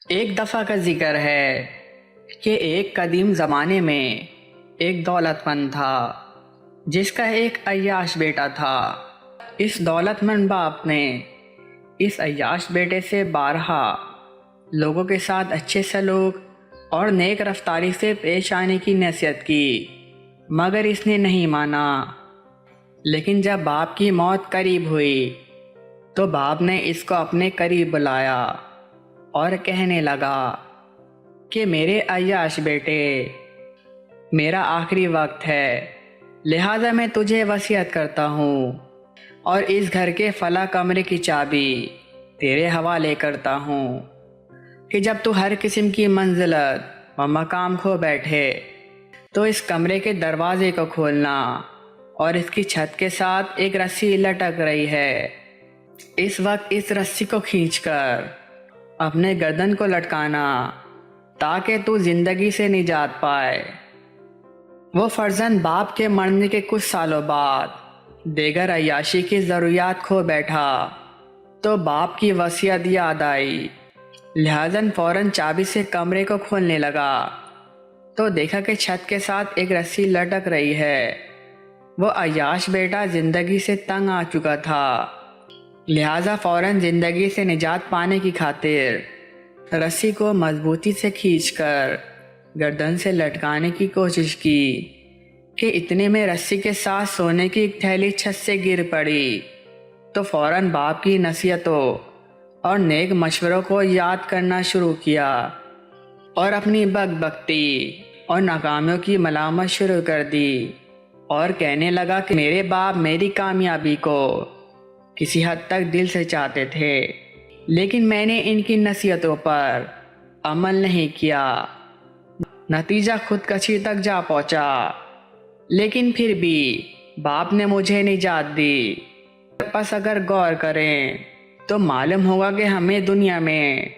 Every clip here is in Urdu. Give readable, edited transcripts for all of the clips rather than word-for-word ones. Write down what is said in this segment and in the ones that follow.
ایک دفعہ کا ذکر ہے کہ ایک قدیم زمانے میں ایک دولت مند تھا جس کا ایک عیاش بیٹا تھا۔ اس دولت مند باپ نے اس عیاش بیٹے سے بارہا لوگوں کے ساتھ اچھے سلوک اور نیک رفتاری سے پیش آنے کی نصیحت کی، مگر اس نے نہیں مانا۔ لیکن جب باپ کی موت قریب ہوئی تو باپ نے اس کو اپنے قریب بلایا اور کہنے لگا کہ میرے عیاش بیٹے، میرا آخری وقت ہے، لہٰذا میں تجھے وصیت کرتا ہوں اور اس گھر کے فلاں کمرے کی چابی تیرے حوالے کرتا ہوں کہ جب تو ہر قسم کی منزلت و مقام کھو بیٹھے تو اس کمرے کے دروازے کو کھولنا اور اس کی چھت کے ساتھ ایک رسی لٹک رہی ہے، اس وقت اس رسی کو کھینچ کر اپنے گردن کو لٹکانا تاکہ تو زندگی سے نجات پائے۔ وہ فرزند باپ کے مرنے کے کچھ سالوں بعد دیگر عیاشی کی ضروریات کھو بیٹھا تو باپ کی وصیت یاد آئی، لہذا فوراً چابی سے کمرے کو کھولنے لگا تو دیکھا کہ چھت کے ساتھ ایک رسی لٹک رہی ہے۔ وہ عیاش بیٹا زندگی سے تنگ آ چکا تھا، لہذا فوراً زندگی سے نجات پانے کی خاطر رسی کو مضبوطی سے کھینچ کر گردن سے لٹکانے کی کوشش کی کہ اتنے میں رسی کے ساتھ سونے کی ایک تھیلی چھت سے گر پڑی تو فوراً باپ کی نصیحتوں اور نیک مشوروں کو یاد کرنا شروع کیا اور اپنی بکتی اور ناکامیوں کی ملامت شروع کر دی اور کہنے لگا کہ میرے باپ میری کامیابی کو کسی حد تک دل سے چاہتے تھے، لیکن میں نے ان کی نصیحتوں پر عمل نہیں کیا، نتیجہ خودکشی تک جا پہنچا۔ لیکن پھر بھی باپ نے مجھے نجات دی۔ پس اگر غور کریں تو معلوم ہوگا کہ ہمیں دنیا میں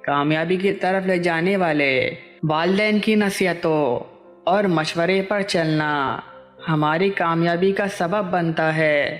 کامیابی کی طرف لے جانے والے والدین کی نصیحتوں اور مشورے پر چلنا ہماری کامیابی کا سبب بنتا ہے۔